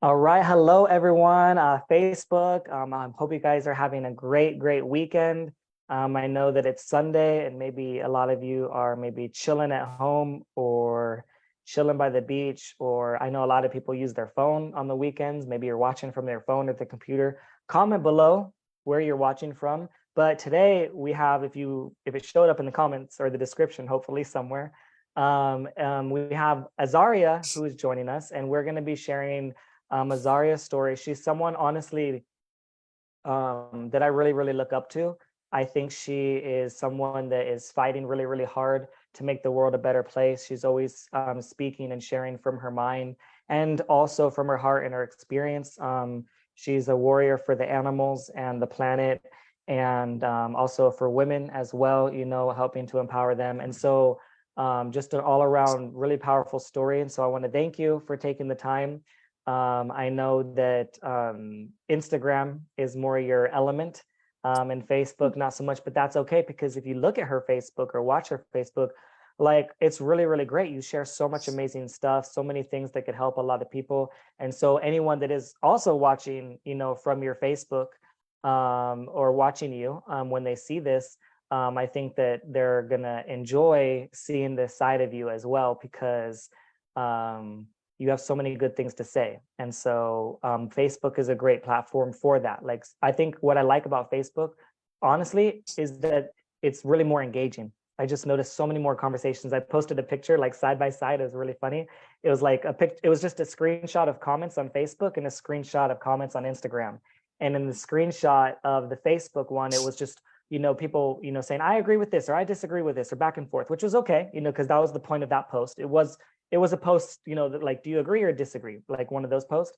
All right. Hello, everyone. Facebook. I hope you guys are having a great weekend. I know that it's Sunday and maybe a lot of you are maybe chilling at home or chilling by the beach, or I know a lot of people use their phone on the weekends. Maybe you're watching from their phone at the computer. Comment below where you're watching from. But today we have, if it showed up in the comments or the description, hopefully somewhere, we have Azaria who is joining us, and we're going to be sharing Azaria's story. She's someone, honestly, that I really look up to. I think she is someone that is fighting really hard to make the world a better place. She's always speaking and sharing from her mind and also from her heart and her experience. She's a warrior for the animals and the planet, and also for women as well, helping to empower them. And so just an all around really powerful story. And so I want to thank you for taking the time. I know that Instagram is more your element, and Facebook not so much, but that's okay, because if you look at her Facebook or watch her Facebook, like, it's really great. You share so much amazing stuff, so many things that could help a lot of people. And so anyone that is also watching, from your Facebook, or watching you, when they see this, I think that they're gonna enjoy seeing this side of you as well, because you have so many good things to say. And so Facebook is a great platform for that. Like, I think what I like about Facebook, honestly, is that it's really more engaging. I just noticed so many more conversations. I posted a picture like side by side. It was really funny. It was like it was just a screenshot of comments on Facebook and a screenshot of comments on Instagram. And in the screenshot of the Facebook one, it was just, people, saying, I agree with this, or I disagree with this, or back and forth, which was okay, because that was the point of that post. It was a post, that, like, do you agree or disagree? Like one of those posts.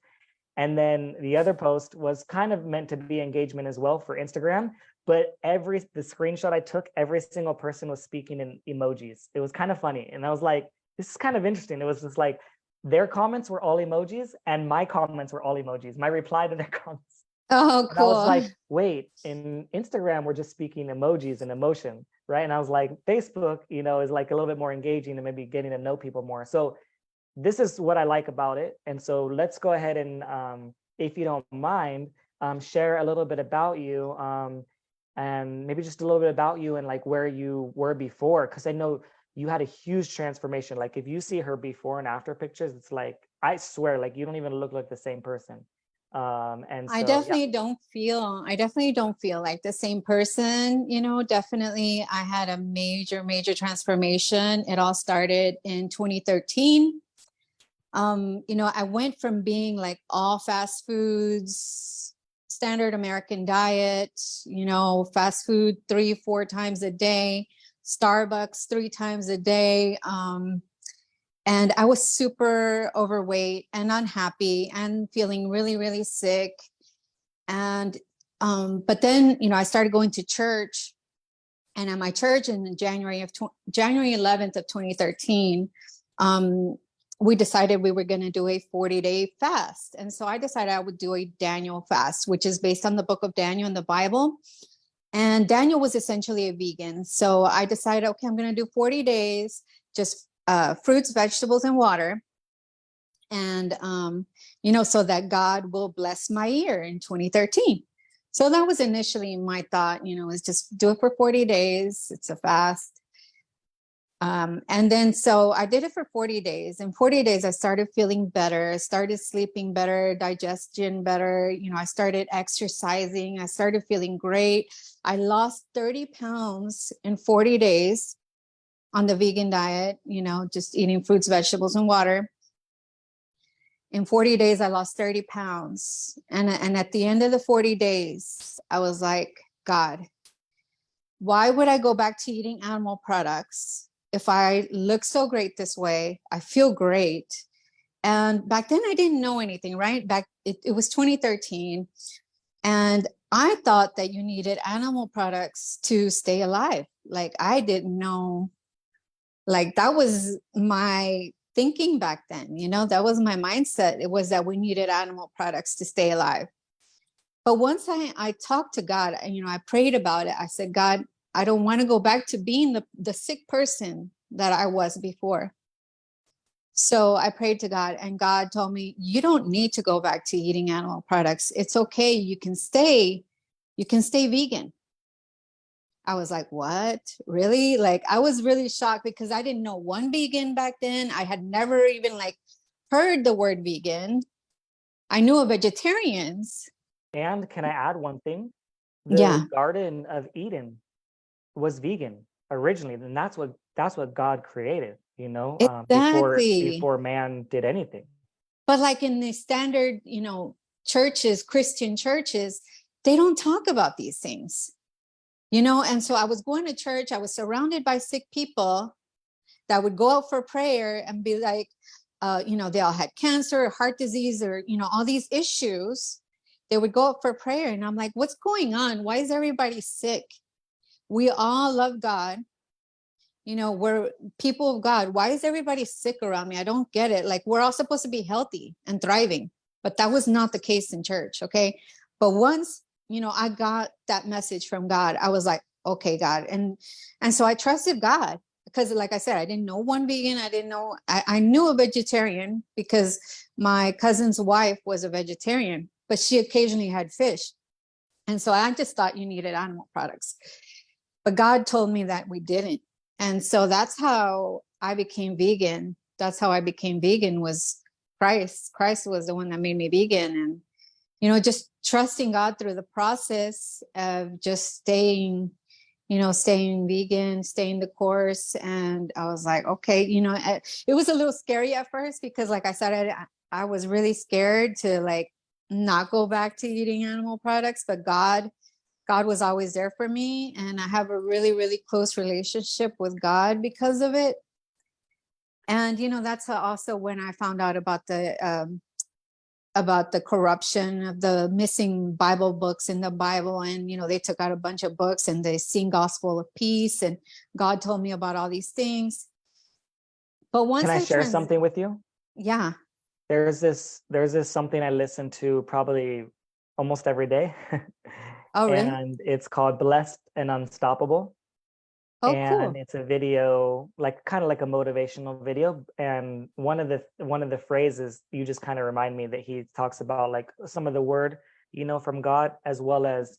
And then the other post was kind of meant to be engagement as well for Instagram. But the screenshot I took, every single person was speaking in emojis. It was kind of funny. And I was like, this is kind of interesting. It was just like their comments were all emojis and my comments were all emojis. My reply to their comments. Oh, And I was cool. like, wait, in Instagram, we're just speaking emojis and emotion, right? And I was like, Facebook, is like a little bit more engaging and maybe getting to know people more. So this is what I like about it. And so let's go ahead and, if you don't mind, share a little bit about you, and maybe just a little bit about you and like where you were before. Because I know you had a huge transformation. Like if you see her before and after pictures, it's like, I swear, like you don't even look like the same person. And so, yeah. I definitely don't feel like the same person, definitely I had a major transformation. It all started in 2013. I went from being like all fast foods, standard American diet, fast food 3-4 times a day, Starbucks 3 times a day. And I was super overweight and unhappy and feeling really sick. And but then, I started going to church, and at my church in January 11th of 2013, we decided we were going to do a 40-day fast. And so I decided I would do a Daniel fast, which is based on the book of Daniel in the Bible. And Daniel was essentially a vegan. So I decided, okay, I'm going to do 40 days, just fruits, vegetables, and water. And, so that God will bless my year in 2013. So that was initially my thought, is just do it for 40 days. It's a fast. And then, so I did it for 40 days. In 40 days, I started feeling better. I started sleeping better, digestion better. I started exercising. I started feeling great. I lost 30 pounds in 40 days on the vegan diet, just eating fruits, vegetables, and water. In 40 days, I lost 30 pounds. And at the end of the 40 days, I was like, God, why would I go back to eating animal products if I look so great this way? I feel great. And back then I didn't know anything, right? It was 2013. And I thought that you needed animal products to stay alive. Like, I didn't know, like, that was my thinking back then, that was my mindset. It was that we needed animal products to stay alive. But once I talked to God, I prayed about it. I said, God, I don't want to go back to being the sick person that I was before. So I prayed to God, and God told me, you don't need to go back to eating animal products. It's okay. You can stay vegan. I was like, what? Really? Like, I was really shocked because I didn't know one vegan back then. I had never even like heard the word vegan. I knew of vegetarians. And can I add one thing? The Yeah, Garden of Eden was vegan originally, and that's what God created, exactly. before man did anything. But like in the standard, churches, Christian churches, they don't talk about these things, And so I was going to church, I was surrounded by sick people that would go out for prayer and be like, they all had cancer, heart disease, or, all these issues. They would go out for prayer. And I'm like, what's going on? Why is everybody sick? We all love God. We're people of God. Why is everybody sick around me? I don't get it. Like, we're all supposed to be healthy and thriving, but that was not the case in church. Okay. But once, I got that message from God, I was like, okay, God. And so I trusted God because, like I said, I didn't know one vegan. I didn't know, I knew a vegetarian because my cousin's wife was a vegetarian, but she occasionally had fish. And so I just thought you needed animal products. But God told me that we didn't. And so that's how I became vegan. That's how I became vegan was Christ. Christ was the one that made me vegan. And, just trusting God through the process of just staying vegan, staying the course. And I was like, okay, it was a little scary at first because, like I said, I was really scared to like not go back to eating animal products, but God was always there for me. And I have a really, really close relationship with God because of it. And, that's also when I found out about the corruption of the missing Bible books in the Bible. And, they took out a bunch of books and they sing gospel of peace. And God told me about all these things. But Can once I share something with you? yeah. There's this something I listen to probably almost every day. Oh, really? And it's called Blessed and Unstoppable. Oh, And cool. it's a video, like kind of like a motivational video. And one of the phrases, you just kind of remind me that he talks about like some of the word, from God, as well as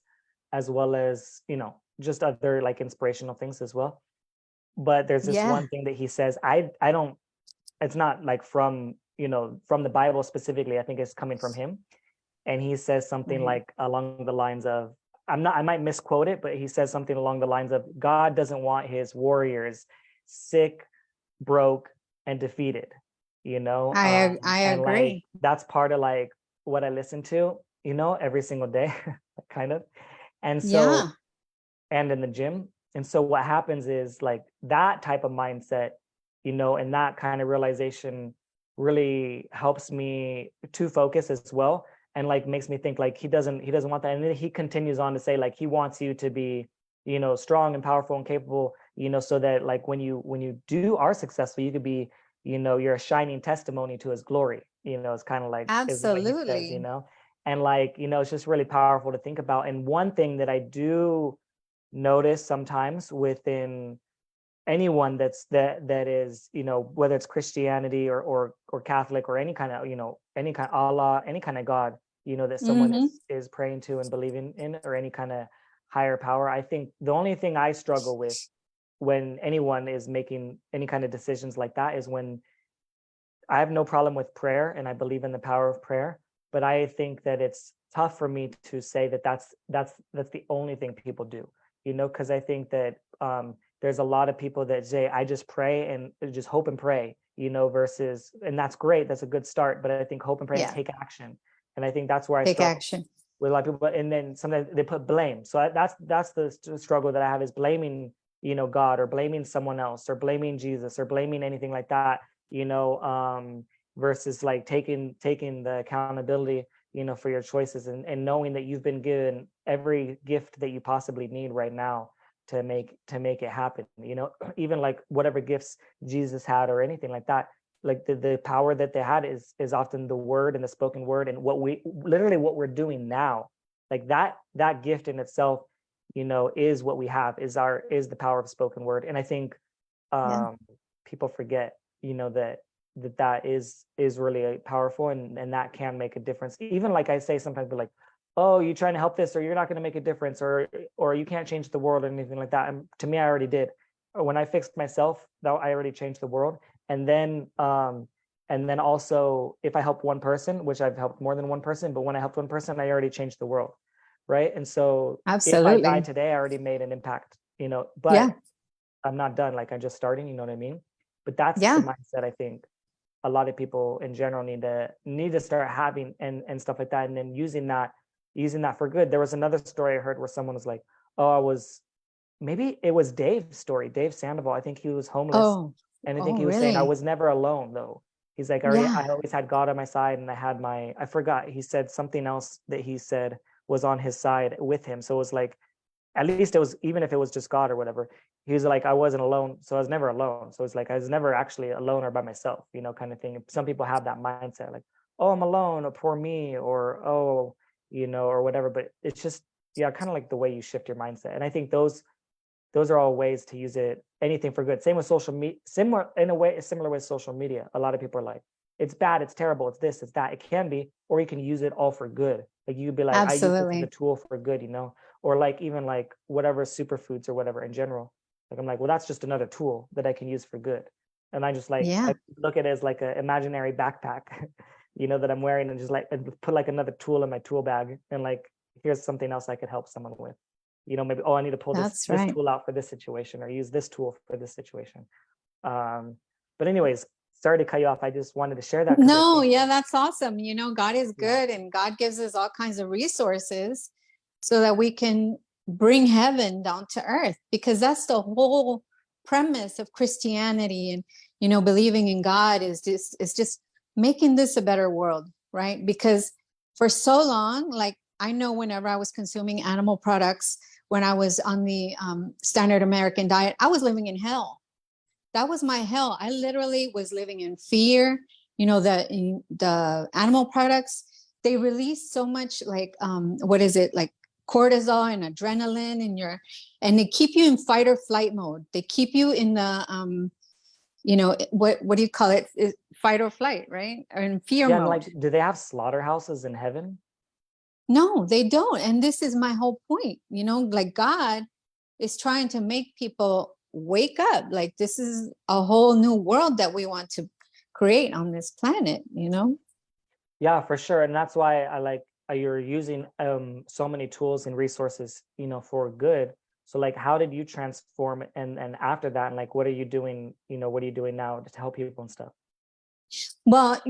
just other like inspirational things as well. But there's this Yeah. one thing that he says, I don't, it's not like from the Bible specifically. I think it's coming from him. And he says something Right. like along the lines of, I might misquote it, but he says something along the lines of, God doesn't want his warriors sick, broke, and defeated, I and like agree. that's part of like what I listen to, every single day, kind of. And so, Yeah. and in the gym. And so what happens is like that type of mindset, and that kind of realization really helps me to focus as well, and like makes me think like he doesn't want that. And then he continues on to say like he wants you to be, strong and powerful and capable, so that like when you are successful, you could be, you're a shining testimony to his glory. It's kind of like is what he says, Absolutely. and like, it's just really powerful to think about. And one thing that I do notice sometimes within anyone that is, whether it's Christianity or Catholic or any kind of, any kind of Allah, any kind of God, that someone Hmm. is praying to and believing in, or any kind of higher power. I think the only thing I struggle with when anyone is making any kind of decisions like that is when I have no problem with prayer and I believe in the power of prayer, but I think that it's tough for me to say that that's the only thing people do, because I think that there's a lot of people that say I just pray and just hope and pray, versus, and that's great, that's a good start, but I think hope and pray and Yeah. take action, and I think that's where I Take struggle action. with a lot of people. And then sometimes they put blame, so that's the struggle that I have, is blaming, God, or blaming someone else, or blaming Jesus, or blaming anything like that, you know versus like taking the accountability, for your choices, and knowing that you've been given every gift that you possibly need right now to make it happen, even like whatever gifts Jesus had or anything like that. Like the power that they had is often the word and the spoken word, and what we're doing now, like that gift in itself, is what we have, is the power of spoken word. And I think Yeah. people forget, that that is really powerful, and that can make a difference. Even like I say sometimes, be like, oh, you trying to help this, or you're not going to make a difference, or you can't change the world or anything like that. And to me, I already did. When I fixed myself, that I already changed the world. And then also, if I help one person, which I've helped more than one person, but when I helped one person, I already changed the world, right? And so if I die Absolutely. today, I already made an impact, Yeah. but I'm not done. Like, I'm just starting, you know what I mean? But that's the Yeah. mindset I think a lot of people in general need to start having, and stuff like that, and then using that for good. There was another story I heard where someone was like, oh, maybe it was Dave's story, Dave Sandoval. I think he was homeless, Oh, and I think oh, he was saying, I really? was never alone though. He's like, Yeah. I always had God on my side, and I forgot, he said something else that he said was on his side with him. So it was like, at least it was, even if it was just God or whatever, he was like, I wasn't alone. So I was never alone. So it's like, I was never actually alone or by myself, kind of thing. Some people have that mindset, like, oh, I'm alone, or poor me, or, oh, or whatever. But it's just, yeah, kind of like the way you shift your mindset. And I think those are all ways to use it, anything for good. Same with social media, similar with social media. A lot of people are like, it's bad, it's terrible, it's this, it's that. It can be, or you can use it all for good. Like, you could be like, I use this as a Absolutely. tool for good, or like, even like whatever superfoods or whatever in general. Like, I'm like, well, that's just another tool that I can use for good. And I just like, Yeah. I look at it as like an imaginary backpack, that I'm wearing, and just like, and put like another tool in my tool bag, and like, here's something else I could help someone with. Maybe, oh, I need to pull this That's this right. tool out for this situation, or use this tool for this situation. um but anyways, sorry to cut you off. I just wanted to share that because I No, think, yeah, that's awesome. God is yeah, good and God gives us all kinds of resources so that we can bring heaven down to earth, because that's the whole premise of Christianity. And, believing in God is just making this a better world, right? Because for so long, like, I know whenever I was consuming animal products, when I was on the standard American diet, I was living in hell. That was my hell. I literally was living in fear. The animal products, they release so much, like, what is it, like cortisol and adrenaline and they keep you in fight or flight mode. They keep you in the what do you call it? Fight or flight, right? Or in fear yeah. And mode. like, do they have slaughterhouses in heaven? No, they don't. And this is my whole point. Like, God is trying to make people wake up. Like, this is a whole new world that we want to create on this planet. Yeah, for sure. And that's why I like, you're using so many tools and resources, for good. So like, how did you transform, and after that, and like, what are you doing, what are you doing now to help people and stuff? Well,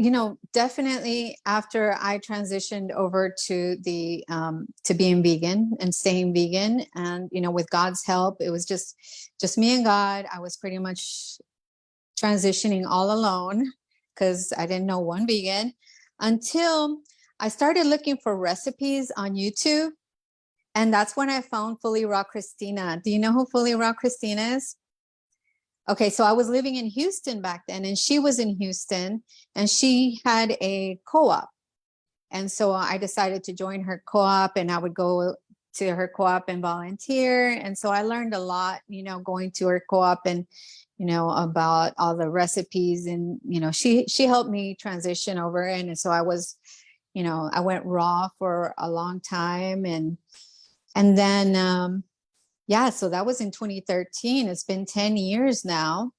definitely after I transitioned over to being vegan and staying vegan, and with God's help, it was just me and God. I was pretty much transitioning all alone because I didn't know one vegan until I started looking for recipes on YouTube. And that's when I found Fully Raw Christina. Do you know who Fully Raw Christina is? Okay, so I was living in Houston back then, and she was in Houston, and she had a co-op. And so I decided to join her co-op, and I would go to her co-op and volunteer. And so I learned a lot, going to her co-op, and about all the recipes. And she helped me transition over. And so I went raw for a long time. And then yeah, so that was in 2013. It's been 10 years now.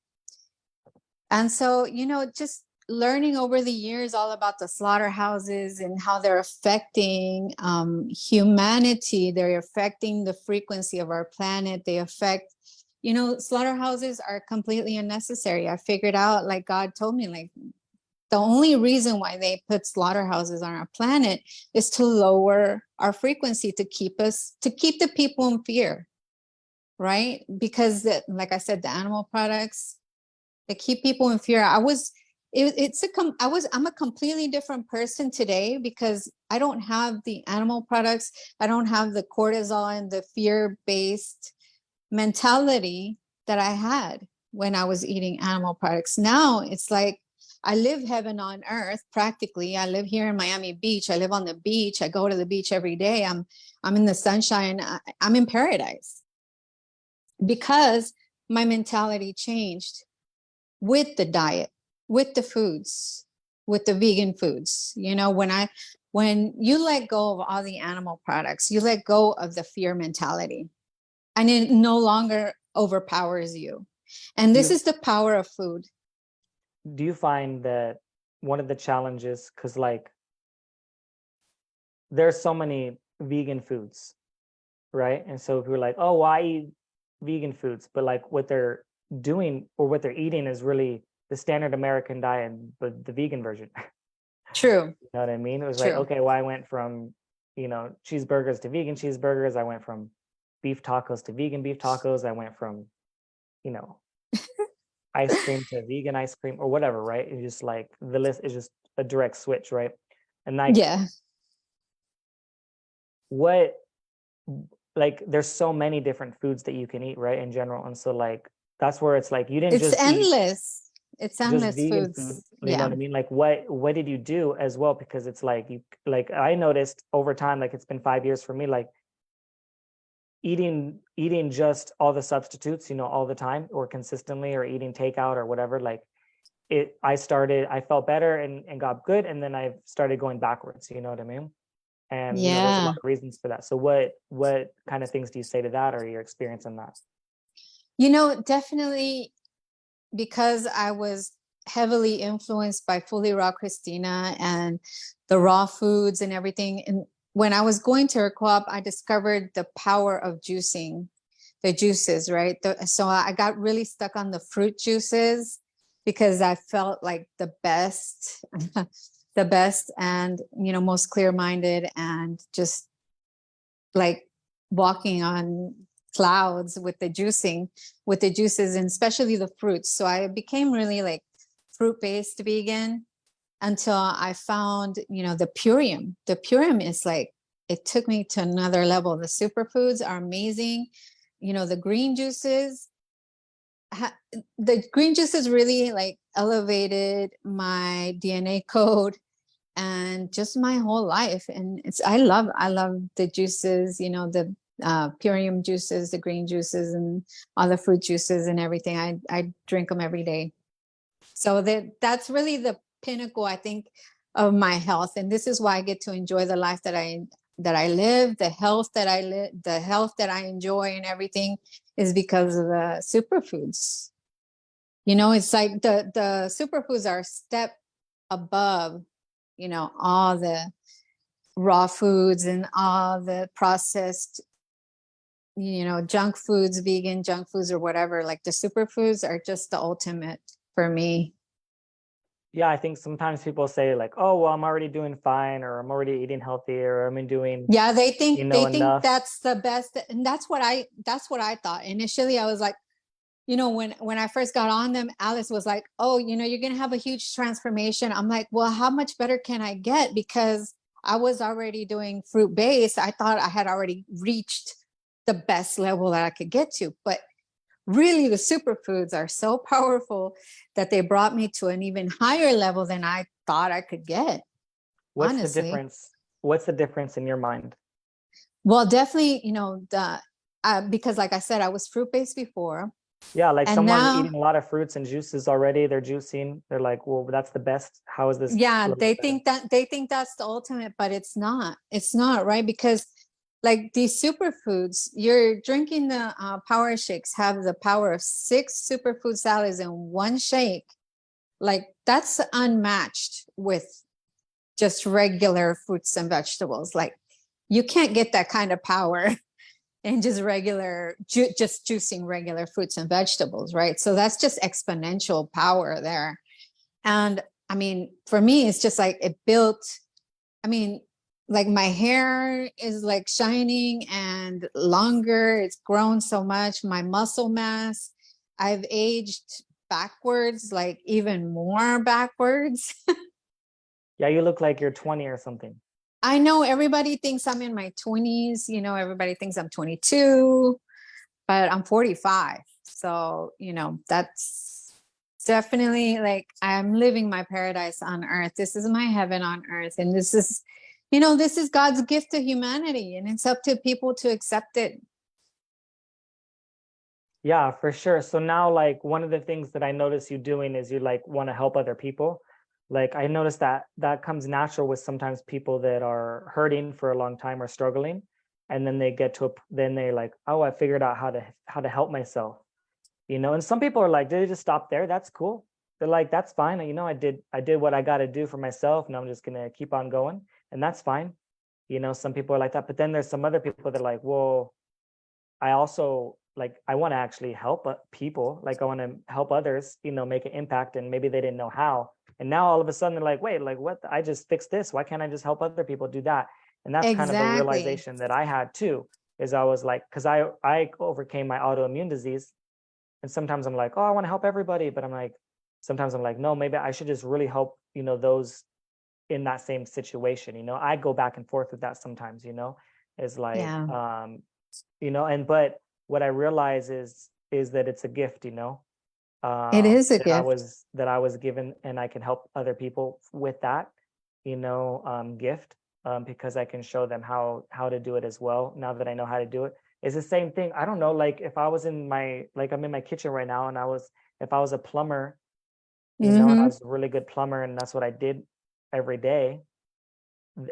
And so, just learning over the years all about the slaughterhouses and how they're affecting humanity. They're affecting the frequency of our planet. They affect, slaughterhouses are completely unnecessary. I figured out, like God told me, like, the only reason why they put slaughterhouses on our planet is to lower our frequency, to keep the people in fear, right? Because like I said, the animal products, they keep people in fear. I'm a completely different person today because I don't have the animal products. I don't have the cortisol and the fear-based mentality that I had when I was eating animal products. Now it's like I live heaven on earth practically. I live here in Miami Beach. I live on the beach. I go to the beach every day. I'm in the sunshine. I'm in paradise because my mentality changed with the diet, with the foods, with the vegan foods. You know, when you let go of all the animal products, you let go of the fear mentality, and it no longer overpowers you. And Do this you is the power of food. do you find that one of the challenges, because like there's so many vegan foods, right? And so if you're like, oh, well, I eat vegan foods, but like what they're doing or what they're eating is really the standard American diet, but the vegan version. True, You know what I mean? It was like, true. okay, well, I went from, cheeseburgers to vegan cheeseburgers. I went from beef tacos to vegan beef tacos. I went from, you know, ice cream to vegan ice cream or whatever, right? It's just like the list is just a direct switch, right? And like Yeah, what like there's so many different foods that you can eat, right? In general. And so like that's where it's like you didn't it's just eat endless. It's just endless vegan food, foods. you know Yeah. what I mean? Like what did you do as well? Because it's like you like I noticed over time, like it's been 5 years for me, like eating just all the substitutes, all the time or consistently or eating takeout or whatever, like I felt better and got good, and then I started going backwards, you know what I mean? And there's a lot Yeah. of reasons for that. So what kind of things do you say to that or your experience in that? You know, definitely because I was heavily influenced by Fully Raw Christina and the raw foods and everything. And when I was going to her co-op, I discovered the power of juicing, the juices, right? So I got really stuck on the fruit juices because I felt like the best, the best and, most clear-minded and just like walking on clouds with the juicing, with the juices, and especially the fruits. So I became really like fruit-based vegan until I found, the Purium. The Purium is like, it took me to another level. The superfoods are amazing. The green juices, the green juices really like elevated my DNA code and just my whole life. And I love the juices, the Purium juices, the green juices, and all the fruit juices and everything. I drink them every day. So that's really the pinnacle, I think, of my health. And this is why I get to enjoy the life that I live, the health that I live, the health that I enjoy, and everything is because of the superfoods. It's like the superfoods are a step above, all the raw foods and all the processed, junk foods, vegan junk foods or whatever. Like the superfoods are just the ultimate for me. Yeah, I think sometimes people say like, oh, well, I'm already doing fine, or I'm already eating healthy, or I'm doing, Yeah, they think enough. that's the best. And that's what I thought. Initially, I was like, when I first got on them, Alice was like, oh, you're going to have a huge transformation. I'm like, well, how much better can I get? Because I was already doing fruit based. I thought I had already reached the best level that I could get to. But really, the superfoods are so powerful that they brought me to an even higher level than I thought I could get, What's the honestly. difference? What's the difference in your mind? Well, definitely, because like I said, I was fruit based before. Yeah, like And someone now, eating a lot of fruits and juices already, they're juicing. They're like, well, that's the best. How is this a yeah, little they bit better? think that's the ultimate, but it's not. It's not, right? Because like these superfoods, you're drinking the power shakes have the power of 6 superfood salads in one shake. Like that's unmatched with just regular fruits and vegetables. Like you can't get that kind of power in just just juicing regular fruits and vegetables, right? So that's just exponential power there. And I mean, for me, it's just like it built, I mean, like my hair is like shining and longer. It's grown so much. My muscle mass, I've aged backwards, like even more backwards. Yeah, you look like you're 20 or something. I know everybody thinks I'm in my 20s, everybody thinks I'm 22, but I'm 45. So, that's definitely like I'm living my paradise on earth. This is my heaven on earth. And this is God's gift to humanity. And it's up to people to accept it. Yeah, for sure. So now, like, one of the things that I notice you doing is you like want to help other people. Like, I noticed that that comes natural with sometimes people that are hurting for a long time or struggling, and then they get to then they like, oh, I figured out how to help myself, you know. And some people are like, did they just stop there? That's cool. They're like, that's fine. You know, I did what I got to do for myself, and I'm just gonna keep on going, and that's fine. You know, some people are like that, but then there's some other people that are like, well, I also like I want to actually help people. Like I want to help others, you know, make an impact, and maybe they didn't know how. And now all of a sudden they're like, wait, like what? I just fixed this. Why can't I just help other people do that? And that's kind of a Exactly. realization that I had too. Is I was like, because I overcame my autoimmune disease, and sometimes I'm like, oh, I want to help everybody, but I'm like, sometimes I'm like, no, maybe I should just really help, you know, those in that same situation. You know, I go back and forth with that sometimes. You know, is like, Yeah, you know, and but what I realize is that it's a gift, you know, it is a that I gift. was that I was given, and I can help other people with that, you know, gift, because I can show them how to do it as well. Now that I know how to do it, it's the same thing. I don't know, like if I was in my like I'm in my kitchen right now, and if I was a plumber, you know, and I Mm-hmm. was a really good plumber, and that's what I did every day,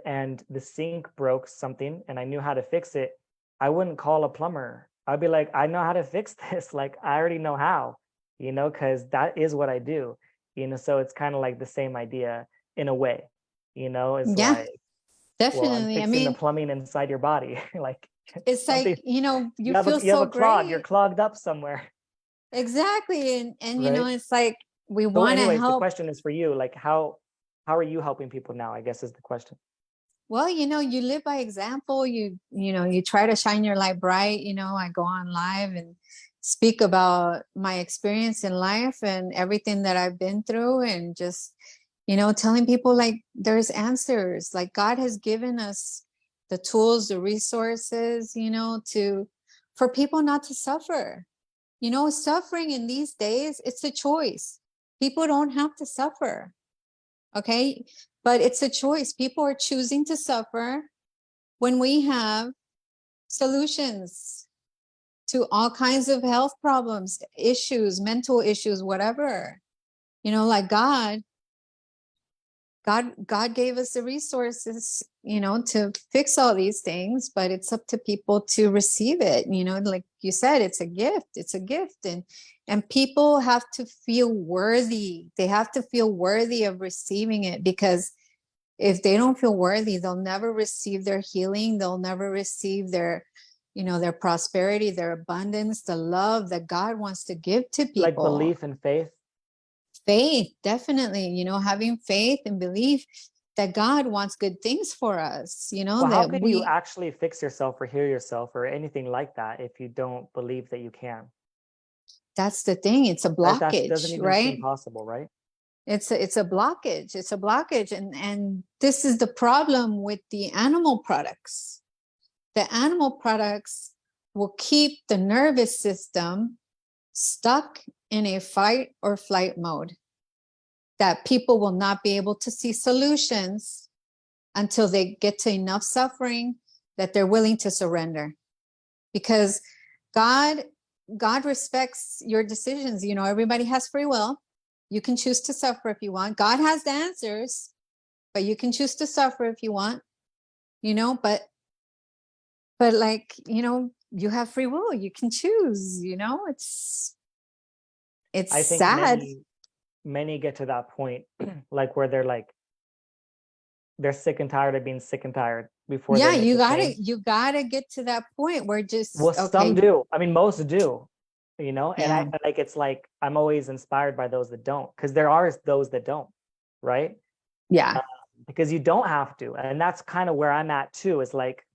and the sink broke something and I knew how to fix it, I wouldn't call a plumber. I'd be like, I know how to fix this. Like, I already know how, you know, because that is what I do, you know. So it's kind of like the same idea in a way, you know, it's Yeah, like, well, I'm definitely. I fixing the mean, plumbing inside your body. Like it's like, something, you feel you have so a clog, you're great. clogged up somewhere. Exactly. And Right. it's like we So want to anyways, the help. question is for you, like how are you helping people now, I guess is the question. Well, you live by example. You try to shine your light bright. I go on live and speak about my experience in life and everything that I've been through, and just, telling people like there's answers. Like God has given us the tools, the resources, for people not to suffer. Suffering in these days, it's a choice. People don't have to suffer. Okay. But it's a choice. People are choosing to suffer when we have solutions to all kinds of health problems, issues, mental issues, whatever. Like God gave us the resources, to fix all these things, but it's up to people to receive it. Like you said, it's a gift. It's a gift. And people have to feel worthy. They have to feel worthy of receiving it, because if they don't feel worthy, they'll never receive their healing. They'll never receive their prosperity, their abundance, the love that God wants to give to Like people. belief and faith. Faith, definitely, having faith and belief that God wants good things for us, Well, how that could you we, actually fix yourself or heal yourself or anything like that if you don't believe that you can? that's the thing. It's a Right? That doesn't blockage, even seem right? possible, right? It's a blockage. It's a blockage. And this is the problem with the animal products. The animal products will keep the nervous system stuck in a fight or flight mode, that people will not be able to see solutions until they get to enough suffering that they're willing to surrender. Because God God respects your decisions. Everybody has free will. You can choose to suffer if you want. God has the answers, but you can choose to suffer if you want, but like, you have free will. You can choose, it's I think sad. many get to that point, like where they're sick and tired of being sick and tired before they Yeah, make you a gotta change. you gotta get to that point where Well, just some okay. do. I mean, most do, you know, and Yeah, it's like I'm always inspired by those that don't, because there are those that don't, right? yeah, Uh, because you don't have to. And that's kind of where I'm at too, is like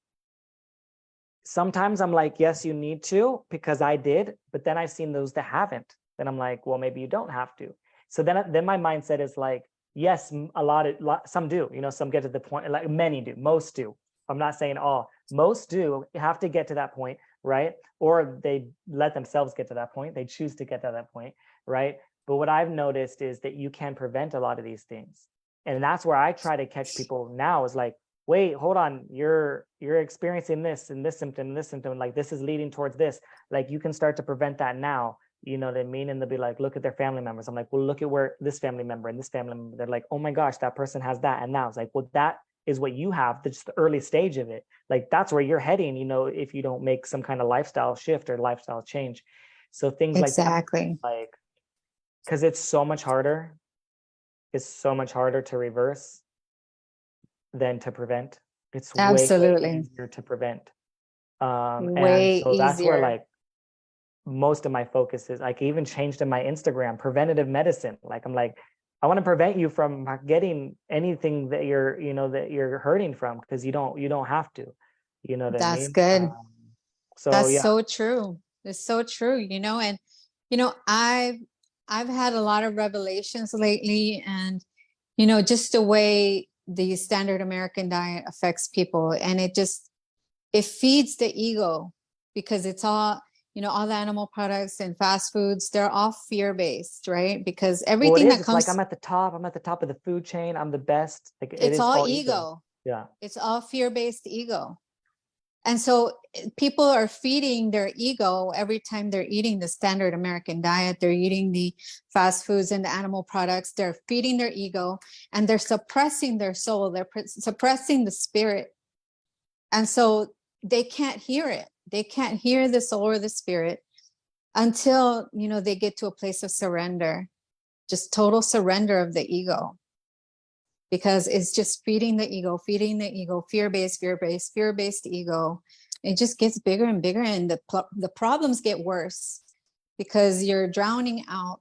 sometimes I'm like, yes, you need to, because I did, but then I've seen those that haven't. Then I'm like, well, maybe you don't have to. So then my mindset is like, yes, some do, you know, some get to the point, like many do, most do. I'm not saying all, most do have to get to that point, right? Or they let themselves get to that point. They choose to get to that point, right? But what I've noticed is that you can prevent a lot of these things. And that's where I try to catch people now, is like, wait, hold on, you're experiencing this and this symptom and this symptom, like this is leading towards this. Like you can start to prevent that now. You know what I mean? And they'll be like, look at their family members. I'm like, well, look at where this family member and this family member. They're like, oh my gosh, that person has that. And now it's like, well, that is what you have. That's just the early stage of it. Like that's where you're heading, you know, if you don't make some kind of lifestyle shift or lifestyle change. So things like that, Exactly. like, because it's so much harder. It's so much harder to reverse than to prevent. It's way Absolutely. easier to prevent. And Way so that's where easier. like most of my focus is. Like even changed in my Instagram, preventative medicine. Like I'm like, I want to prevent you from getting anything that you're, you know, that you're hurting from, because you don't have to. You know what I That's mean? good. So That's yeah. so true. It's so true, and I've had a lot of revelations lately, and just the way the standard American diet affects people, and it feeds the ego, because it's all the animal products and fast foods, they're all fear-based, right? Because Well, it everything is. that It's like comes, I'm at the top of the food chain. I'm the best. Like it it's is all all ego. ego. Yeah. It's all fear-based ego. And so people are feeding their ego every time they're eating the standard American diet, they're eating the fast foods and the animal products, they're feeding their ego, and they're suppressing their soul, they're suppressing the spirit. And so they can't hear it. They can't hear the soul or the spirit until, they get to a place of surrender, just total surrender of the ego, because it's just feeding the ego, fear-based, fear-based, fear-based ego. It just gets bigger and bigger, and the problems get worse, because you're drowning out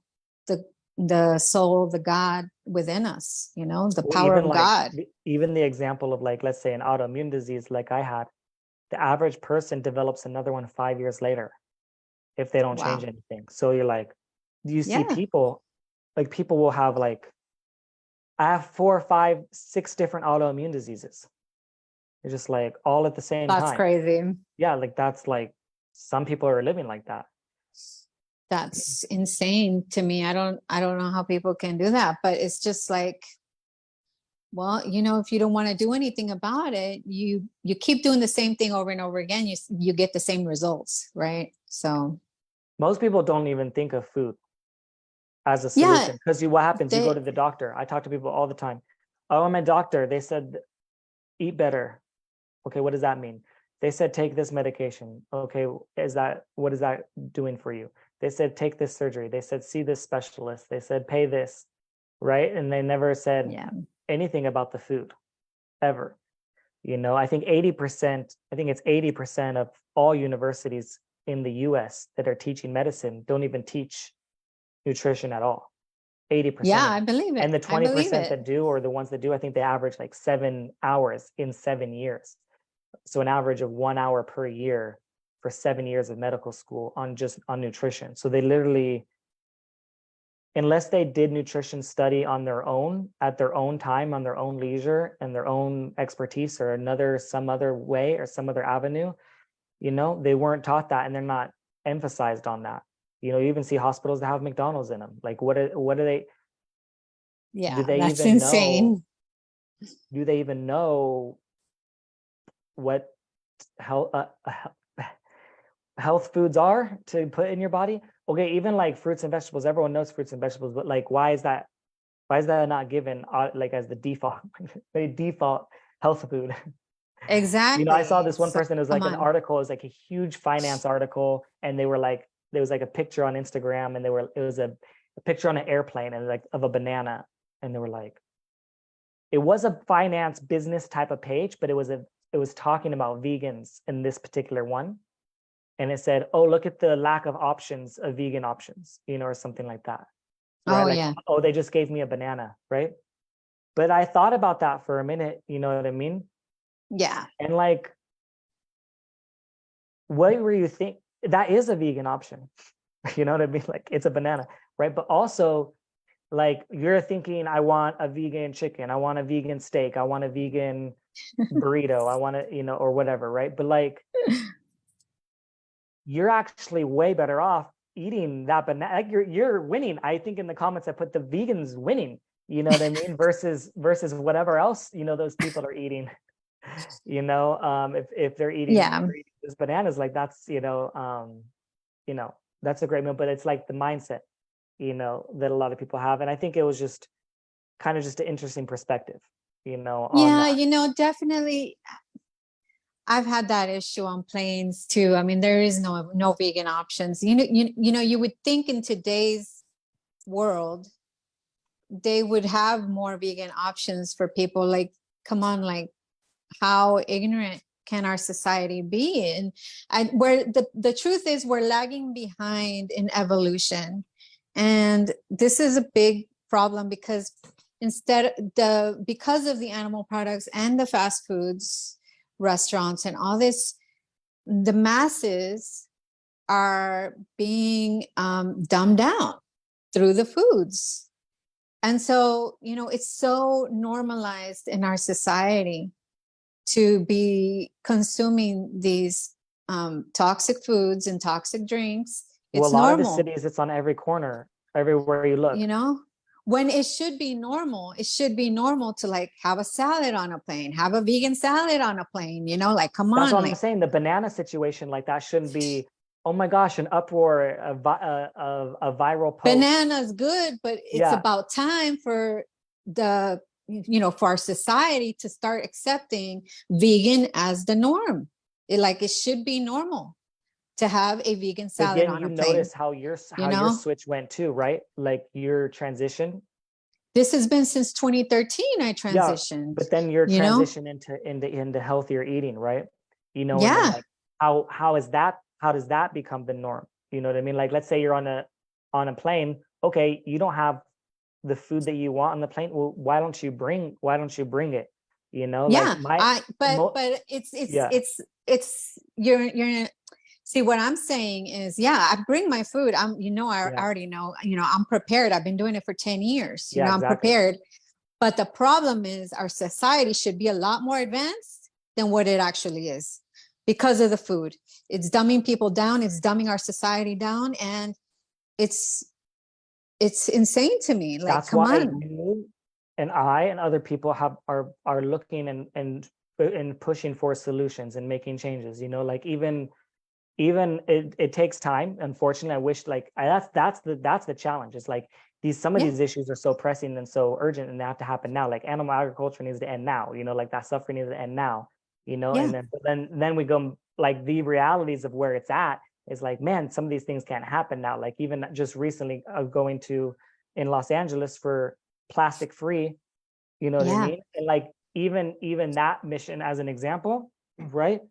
the soul, the God within us, the Well, power even of like God. even the example of like, let's say an autoimmune disease like I had, the average person develops another one 5 years later if they don't change Wow. anything. So you're like, you see Yeah. people, like people will have like, I have 4, 5, 6 different autoimmune diseases. It's just like all at the same That's time. crazy. Yeah, like that's like some people are living like that. That's insane to me. I don't know how people can do that, but it's just like, well, if you don't want to do anything about it, you keep doing the same thing over and over again, you get the same results, right? So Most people don't even think of food as a yeah, solution, because what happens? You go they to the doctor. I talk to people all the time. Oh, I'm a doctor. They said eat better. Okay, what does that mean? They said take this medication. Okay, what is that doing for you? They said take this surgery. They said see this specialist. They said pay this, right? And they never said yeah. anything about the food ever. You know, I think 80%, I think it's 80% of all universities in the US that are teaching medicine don't even teach nutrition at all. 80% Yeah, of I them. believe it. And the I believe 20% it. that do, or the ones that do, I think they average like 7 hours in 7 years. So an average of 1 hour per year for 7 years of medical school on nutrition. So they literally, unless they did nutrition study on their own, at their own time, on their own leisure and their own expertise, or some other way or some other avenue, they weren't taught that, and they're not emphasized on that. You even see hospitals that have McDonald's in them. Like what do they, do Yeah, they that's even know, insane. do they even know what health health foods are to put in your body? Okay, even like fruits and vegetables, everyone knows fruits and vegetables, but like why is that not given like as the default the default health food? I saw Exactly. this one So person, it was come like an on. article, it was like a huge finance article, and they were like, there was like a picture on Instagram, and it was a picture on an airplane and like of a banana, and they were like, it was a finance business type of page, but it was talking about vegans in this particular one. And it said, oh, look at the lack of options of vegan options, or something like that. Right. Oh Like, yeah. oh, they just gave me a banana. Right. But I thought about that for a minute, you know what I mean? Yeah. And like, what were you think? That is a vegan option. You know what I mean? Like it's a banana. Right. But also, like you're thinking, I want a vegan chicken, I want a vegan steak, I want a vegan burrito, I want to, or whatever, right? But like you're actually way better off eating that banana. Like you're winning. I think in the comments I put the vegans winning, you know what I mean? Versus whatever else, those people are eating. if they're eating Yeah. this bananas, like that's, that's a great meal, but it's like the mindset, that a lot of people have. And I think it was just kind of just an interesting perspective, on Yeah, that. definitely I've had that issue on planes too. I mean, there is no vegan options. You would think in today's world they would have more vegan options for people. Like, come on, like how ignorant can our society be? And where the truth is we're lagging behind in evolution. And this is a big problem because because of the animal products and the fast foods restaurants and all this, the masses are being dumbed down through the foods. And so, it's so normalized in our society to be consuming these toxic foods and toxic drinks. Well, a It's lot of the normal, cities, it's on every corner, everywhere you look. you know, when it should be normal. It should be normal to like have a salad on a plane, have a vegan salad on a plane, like, come That's on, what I'm like saying. The banana situation, like that shouldn't be, oh my gosh, an uproar of a viral post. banana's good, but it's Yeah. about time for for our society to start accepting vegan as the norm. It should be normal to have a vegan But salad then on you a plane, notice how your you how your know? switch went too, right? Like your transition. This has been since 2013 I Yeah. transitioned, But then your you know? transition into healthier eating, right? And then Yeah. like how does that become the norm? You know what I mean? Like let's say you're on a plane, okay, you don't have the food that you want on the plane. Well, why don't you bring it? Like Yeah. my But yeah, it's you're see what I'm saying is, yeah, I bring my food. I yeah, already know, I'm prepared. I've been doing it for 10 years. yeah, I'm exactly. prepared. But the problem is our society should be a lot more advanced than what it actually is because of the food. It's dumbing people down, it's dumbing our society down, and it's it's insane to me. Like, That's come why on. you and I and other people are looking and pushing for solutions and making changes. Like even it takes time. Unfortunately, I wish like that's the challenge. It's like some of Yeah. these issues are so pressing and so urgent, and they have to happen now. Like animal agriculture needs to end now. Like that suffering needs to end now. Yeah. And then we go like the realities of where it's at is like, man, some of these things can't happen now. Like even just recently, going to in Los Angeles for plastic free. You know what I Yeah. mean? And like even that mission as an example, right?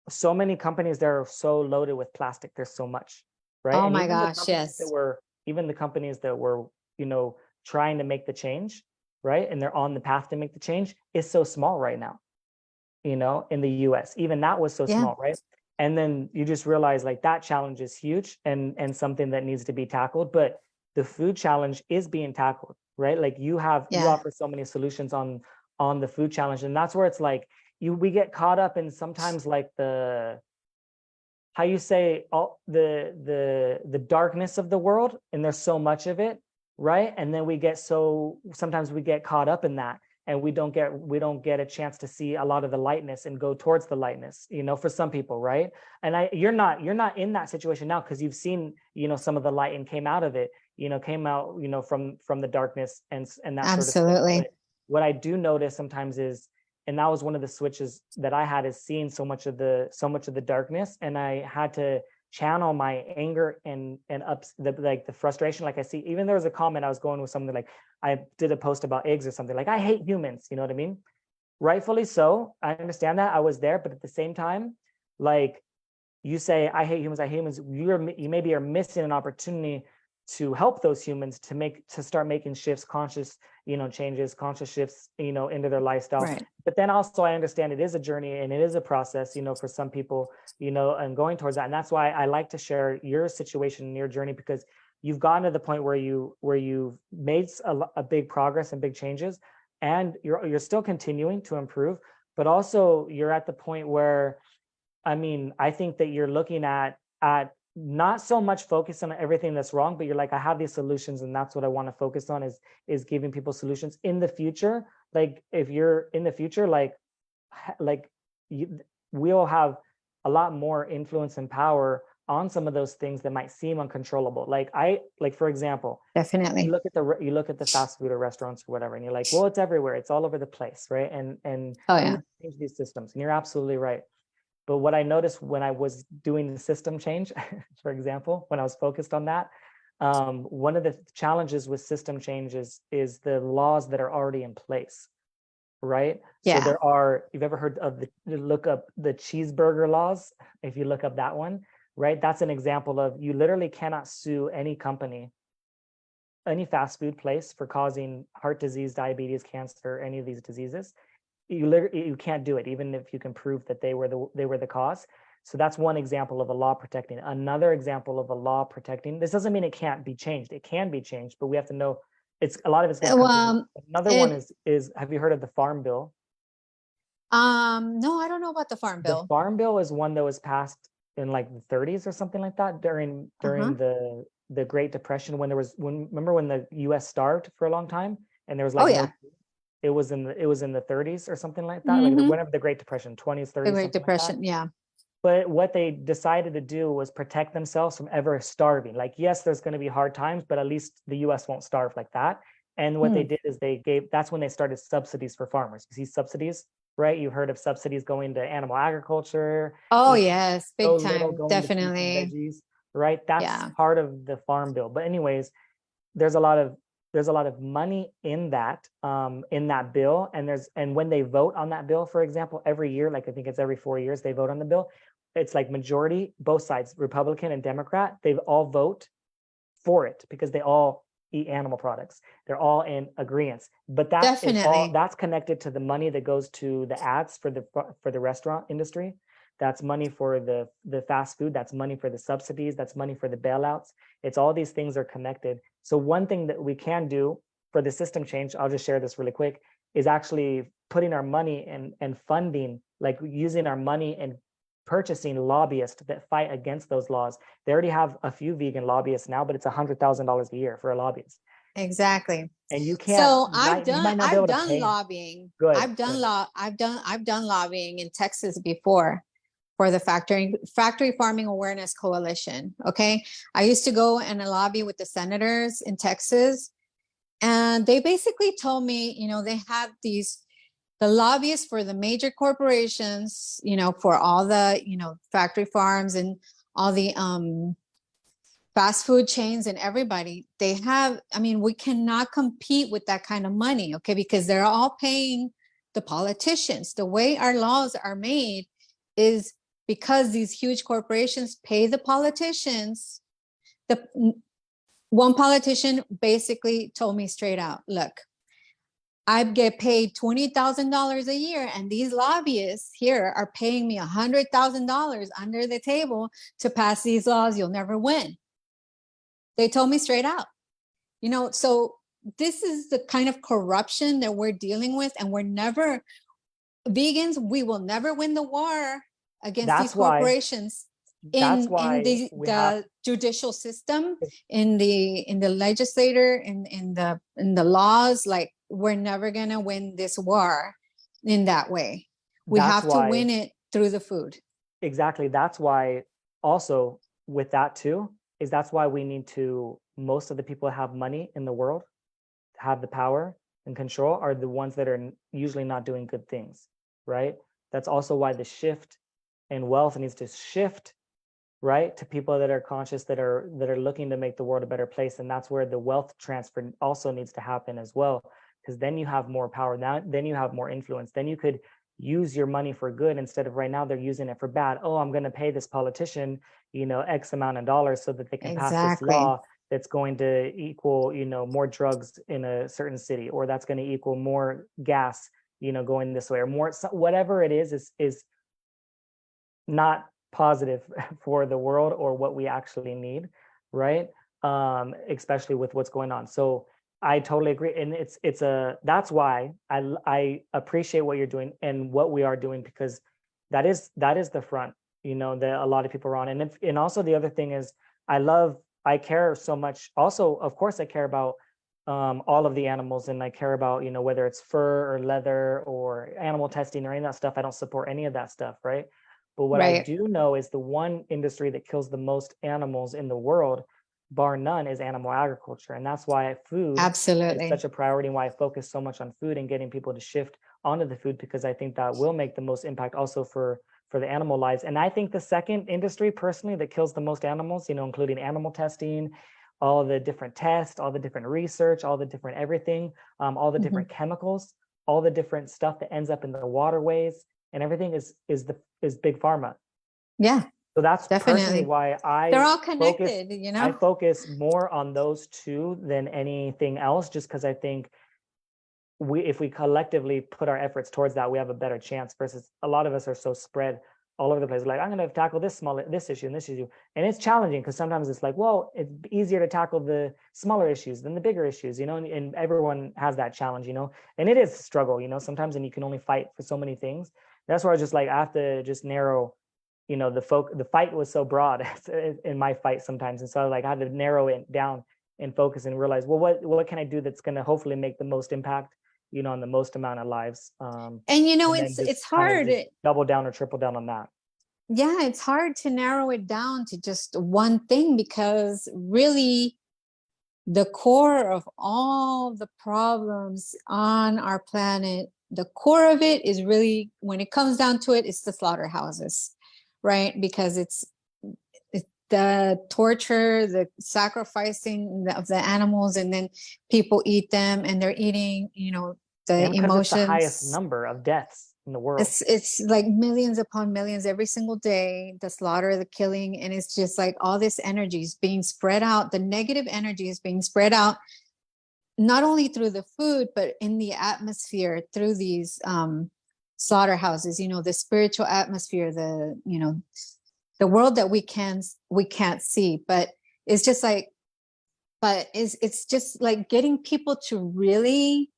So many companies that are so loaded with plastic. There's so much, right? Oh And my gosh, yes. even the companies that were, trying to make the change, right? And they're on the path to make the change is so small right now, in the US. Even that was so Yeah. small, right? And then you just realize like that challenge is huge and something that needs to be tackled. But the food challenge is being tackled, right? Like you Yeah. offer so many solutions on the food challenge. And that's where it's like we get caught up in sometimes like the how you say all the darkness of the world, and there's so much of it, right? And then sometimes we get caught up in that, and we don't get a chance to see a lot of the lightness and go towards the lightness, for some people, right? And you're not in that situation now because you've seen, some of the light and came out of it, came out, from the darkness and that sort of thing. Absolutely. But what I do notice sometimes is, and that was one of the switches that I had, is seeing so much of the darkness, and I had to channel my anger and ups the frustration. Like I see, even there was a comment I was going with something like, I did a post about eggs or something like, I hate humans, you know what I mean? Rightfully so. I understand that. I was there, but at the same time, like you say, I hate humans, you maybe are missing an opportunity to help those humans to start making shifts, conscious, changes, conscious shifts, into their lifestyle. Right. But then also I understand it is a journey and it is a process, for some people, and going towards that. And that's why I like to share your situation and your journey, because you've gotten to the point where you've made a big progress and big changes, and you're still continuing to improve, but also you're at the point where, I mean, I think that you're looking at not so much focus on everything that's wrong, but you're like, I have these solutions, and that's what I want to focus on, is giving people solutions in the future. Like if you're in the future, like like we'll have a lot more influence and power on some of those things that might seem uncontrollable. Like for example, Definitely. you look at the fast food or restaurants or whatever, and you're like, well, it's everywhere, it's all over the place, right? And Oh we yeah. need to change these systems, and you're absolutely right. But what I noticed when I was doing the system change, for example, when I was focused on that, one of the challenges with system changes is the laws that are already in place, right? So Yeah. there are, you've ever heard of look up the cheeseburger laws? If you look up that one, right? That's an example of, you literally cannot sue any company, any fast food place, for causing heart disease, diabetes, cancer, any of these diseases. You can't do it, even if you can prove that they were the cause. So that's one example of a law protecting. Another example of a law protecting, this doesn't mean it can't be changed. It can be changed, but we have to know it's a lot of it's going to come Well, through. Another one is have you heard of the Farm Bill? no, I don't know about the Farm The Bill. Farm Bill is one that was passed in like the 30s or something like that, during Uh-huh. the Great Depression, when remember when the US starved for a long time and there was Oh like no, yeah. it was in the 30s or something like that, like Mm-hmm. whenever the Great Depression, 20s, The 30s, Great something like that. Depression. Yeah. But what they decided to do was protect themselves from ever starving. Like, yes, there's going to be hard times, but at least the US won't starve like that. And what they Hmm. did is that's when they started subsidies for farmers. You see subsidies, right? You've heard of subsidies going to animal agriculture, Oh even yes, so big little time. going to fruits and Definitely. veggies, right? That's Yeah. part of the Farm Bill. But anyways, there's a lot of money in that bill, and when they vote on that bill, for example, every year, like I think it's every 4 years, they vote on the bill. It's like majority, both sides, Republican and Democrat, they all vote for it because they all eat animal products. They're all in agreement. But Definitely. that's connected to the money that goes to the ads for the restaurant industry. That's money for the fast food. That's money for the subsidies. That's money for the bailouts. It's all these things are connected. So one thing that we can do for the system change, I'll just share this really quick, is actually putting our money and funding, like using our money and purchasing lobbyists that fight against those laws. They already have a few vegan lobbyists now, but it's $100,000 a year for a lobbyist, Exactly. and you can't, So you might not be I've able to done pay. lobbying. Good, good. I've done lobbying in Texas before for the Factory Farming Awareness Coalition. Okay. I used to go and lobby with the senators in Texas, and they basically told me, they have the lobbyists for the major corporations, for all the, factory farms and all the fast food chains and everybody. We cannot compete with that kind of money, okay, because they're all paying the politicians. The way our laws are made is because these huge corporations pay the politicians. The one politician basically told me straight out, look, I get paid $20,000 a year, and these lobbyists here are paying me $100,000 under the table to pass these laws. You'll never win. They told me straight out. So this is the kind of corruption that we're dealing with, and we will never win the war against these That's why, corporations in we have, the judicial system, in the legislator, in the laws. Like, we're never gonna win this war in that way. We that's have to why, win it through the food. exactly. That's why also with that too, is that's why we need to, most of the people that have money in the world, have the power and control, are the ones that are usually not doing good things, right? That's also why the shift in wealth needs to shift, right, to people that are conscious, that are looking to make the world a better place. And that's where the wealth transfer also needs to happen as well, because then you have more power. Now then you have more influence. Then you could use your money for good, instead of right now they're using it for bad. Oh, I'm going to pay this politician, X amount of dollars so that they can pass this Exactly. law that's going to equal, more drugs in a certain city, or that's going to equal more gas, going this way, or more, whatever it is not positive for the world or what we actually need, right? Especially with what's going on. So I totally agree, and that's why I appreciate what you're doing and what we are doing, because that is the front, that a lot of people are on. And also the other thing is, I care so much. Also, of course, I care about all of the animals, and I care about, whether it's fur or leather or animal testing or any of that stuff. I don't support any of that stuff, right? But what I Right. do know is the one industry that kills the most animals in the world, bar none, is animal agriculture. And that's why food is Absolutely. such a priority, and why I focus so much on food and getting people to shift onto the food, because I think that will make the most impact also for the animal lives. And I think the second industry personally that kills the most animals, including animal testing, all the different tests, all the different research, all the different everything, all the Mhm. different chemicals, all the different stuff that ends up in the waterways and everything is big pharma. Yeah, So that's personally definitely. why They're I all focus connected, you I know? focus more on those two than anything else, just because I think if we collectively put our efforts towards that, we have a better chance, versus a lot of us are so spread all over the place. Like, I'm going to tackle this issue and this issue. And it's challenging because sometimes it's like, well, it's easier to tackle the smaller issues than the bigger issues, and everyone has that challenge, and it is a struggle, sometimes, and you can only fight for so many things. That's where I just like, I have to just narrow, the fight was so broad in my fight sometimes. And so I had to narrow it down and focus and realize, well, what can I do that's going to hopefully make the most impact, on the most amount of lives. And And then it's just kind of hard. just double down or triple down on that. Yeah, it's hard to narrow it down to just one thing, because really the core of all the problems on our planet, the core of it is really, when it comes down to it, it's the slaughterhouses, right? Because it's the torture, the sacrificing of the animals, and then people eat them and they're eating, the And because it's the highest emotions. number of deaths in the world. It's like millions upon millions every single day, the slaughter, the killing, and it's just like all this energy is being spread out. The negative energy is being spread out, not only through the food, but in the atmosphere through these slaughterhouses. The spiritual atmosphere, the world that we can't see, but it's just like, it's just like getting people to really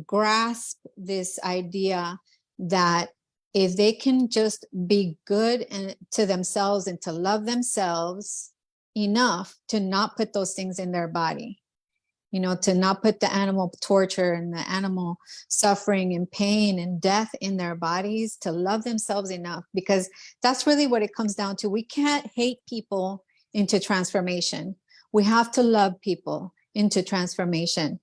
grasp this idea that if they can just be good and to themselves and to love themselves enough to not put those things in their body, to not put the animal torture and the animal suffering and pain and death in their bodies, to love themselves enough, because that's really what it comes down to. We can't hate people into transformation. We have to love people into transformation.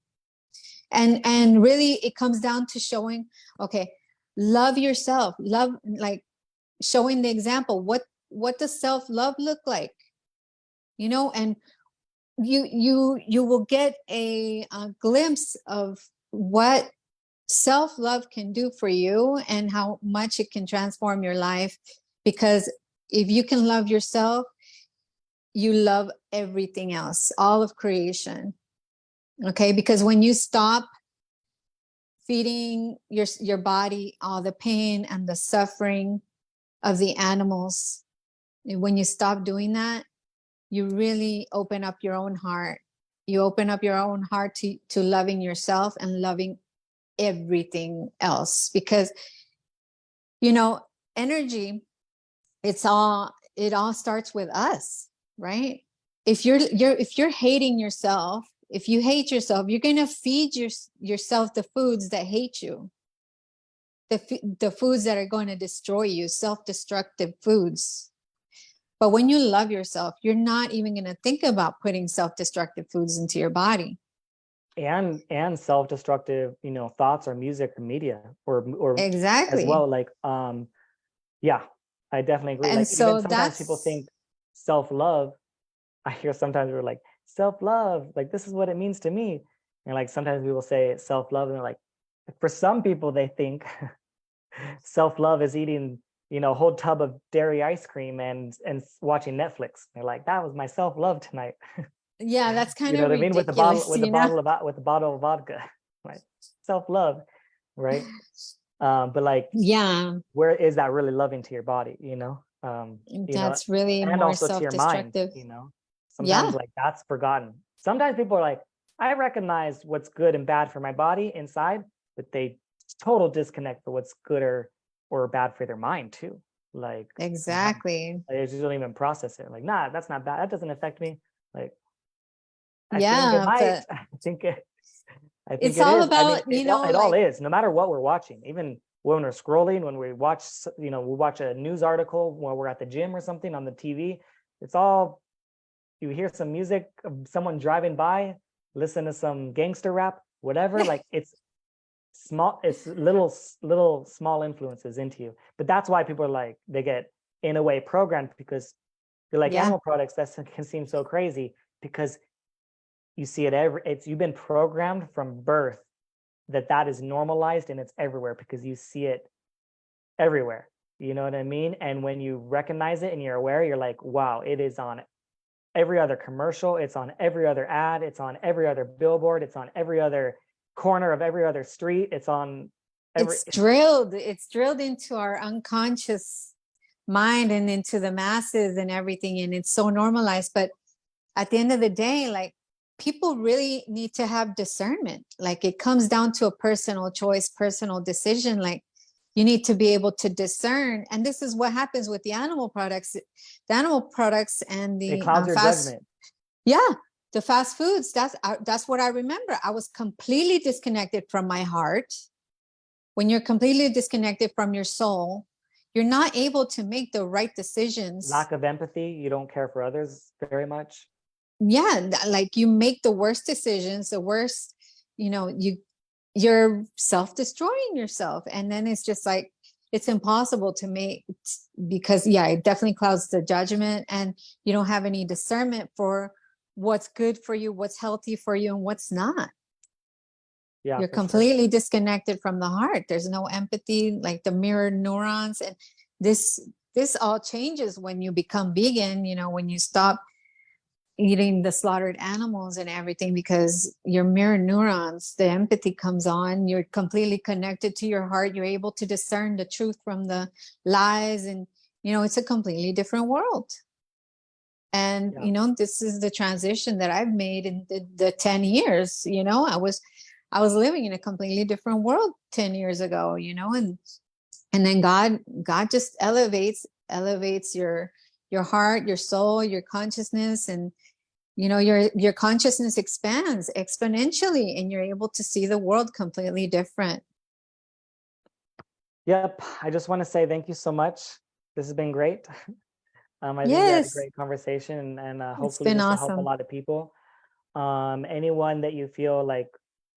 And really it comes down to showing, okay, love yourself, love, like showing the example. What does self-love look like? And you will get a glimpse of what self-love can do for you and how much it can transform your life. Because if you can love yourself, you love everything else, all of creation. Okay, because when you stop feeding your body all the pain and the suffering of the animals, when you stop doing that, you really open up your own heart. You open up your own heart to loving yourself and loving everything else. Because energy, it all starts with us, right? If you're hating yourself, if you hate yourself, you're going to feed yourself the foods that hate you, the foods that are going to destroy you, self-destructive foods. But when you love yourself, you're not even going to think about putting self-destructive foods into your body. And self-destructive, thoughts or music or media or as Exactly. well. Like, yeah, I definitely agree. And Like, even so sometimes people that's, think self-love. I hear sometimes we're like, self-love, like this is what it means to me. And like sometimes people say self-love, and they're like, for some people they think self-love is eating, a whole tub of dairy ice cream and watching Netflix. They're like, that was my self-love tonight. yeah, that's You kind know of what I mean? With the bottle, ridiculous, with the bottle of vodka, right? Self-love, right? But like, Yeah, where is that really loving to your body, that's really and more also to your mind, self-destructive. sometimes Yeah, like that's forgotten. Sometimes people are like, I recognize what's good and bad for my body inside, but they total disconnect for what's good or bad for their mind too. Like sometimes exactly. they just don't even process it. Like, nah, that's not bad. That doesn't affect me. Like, I think it Yeah, might. but I think it. I think It's it all is. I mean, about, you know, it all like, is, no matter what we're watching, even when we're scrolling, when we watch, we watch a news article while we're at the gym or something on the TV, it's all, you hear some music of someone driving by, listen to some gangster rap, whatever, like it's small, it's little small influences into you. But that's why people are like, they get in a way programmed, because they're like yeah, animal products, that can seem so crazy because you see it you've been programmed from birth that is normalized and it's everywhere because you see it everywhere. You know what I mean? And when you recognize it and you're aware, you're like, wow, it is on every other commercial, it's on every other ad, it's on every other billboard, it's on every other corner of every other street, it's on every it's drilled into our unconscious mind and into the masses and everything. And it's so normalized. But at the end of the day, like, people really need to have discernment. Like, it comes down to a personal choice, personal decision. Like, you need to be able to discern. And this is what happens with the animal products. The animal products and it the clouds your judgment. yeah, the fast foods. That's what I remember. I was completely disconnected from my heart. When you're completely disconnected from your soul, you're not able to make the right decisions. Lack of empathy, you don't care for others very much. Yeah, like, you make the worst decisions, the worst, you're self-destroying yourself. And then it's just like, it's impossible to make, because yeah, it definitely clouds the judgment, and you don't have any discernment for what's good for you, what's healthy for you, and what's not. Yeah, You're for sure. completely disconnected from the heart. There's no empathy, like the mirror neurons. And this all changes when you become vegan, when you stop eating the slaughtered animals and everything, because your mirror neurons, the empathy comes on. You're completely connected to your heart. You're able to discern the truth from the lies, and it's a completely different world. And Yeah. this is the transition that I've made in the 10 years. I was living in a completely different world 10 years ago, and then God just elevates your heart, your soul, your consciousness, and your consciousness expands exponentially, and you're able to see the world completely different. Yep. I just want to say thank you so much. This has been great. I think we had a Yes, great conversation, and it's hopefully been this will help a awesome. lot of people. Anyone that you feel like,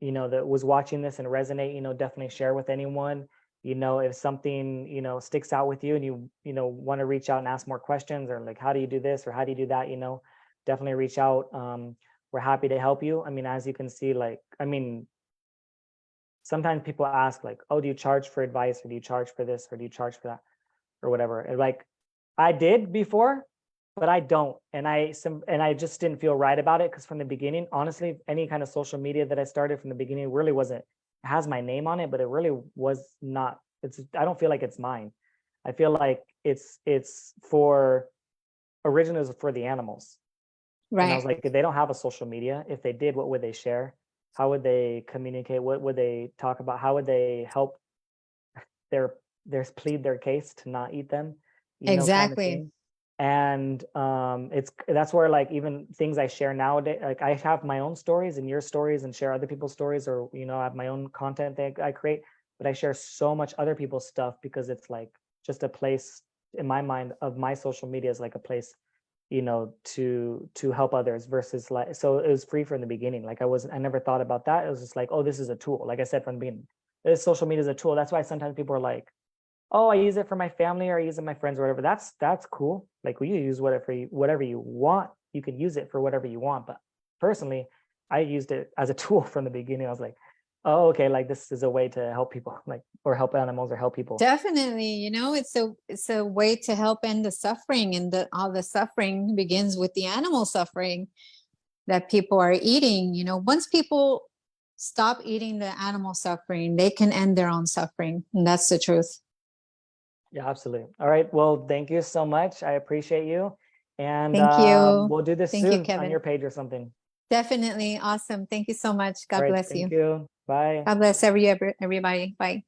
that was watching this and resonate, definitely share with anyone. If something, sticks out with you and want to reach out and ask more questions, or like, how do you do this or how do you do that, definitely reach out. We're happy to help you. I mean, as you can see, like, sometimes people ask like, oh, do you charge for advice, or do you charge for this, or do you charge for that, or whatever. And like, I did before, but I don't. And I just didn't feel right about it, because from the beginning, honestly, any kind of social media that I started from the beginning really wasn't, it has my name on it, but it really was not, I don't feel like it's mine. I feel like it's for originals, for the animals. And I was Right. like, they don't have a social media. If they did, what would they share? How would they communicate? What would they talk about? How would they help their plead their case to not eat them, kind of Exactly. thing. And that's where, like, even things I share nowadays, like, I have my own stories and your stories and share other people's stories, or I have my own content that I create, but I share so much other people's stuff, because it's like just a place in my mind of my social media is like a place, to help others, versus like, so it was free from the beginning. Like, I never thought about that. It was just like, oh, this is a tool. Like I said from the beginning, this social media is a tool. That's why sometimes people are like, oh, I use it for my family, or I use it for my friends, or whatever. That's cool. Like, well, you use whatever you want. You can use it for whatever you want. But personally, I used it as a tool from the beginning. I was like, oh, okay, like this is a way to help people, like, or help animals, or help people. Definitely, it's a way to help end the suffering, and all the suffering begins with the animal suffering that people are eating. Once people stop eating the animal suffering, they can end their own suffering, and that's the truth. Yeah, absolutely. All right. Well, thank you so much. I appreciate you. And Thank you. we'll do this Thank you, soon on your Kevin. page or something. Definitely awesome. Thank you so much. All God right. bless Thank you. you. Bye. God bless everybody. Bye.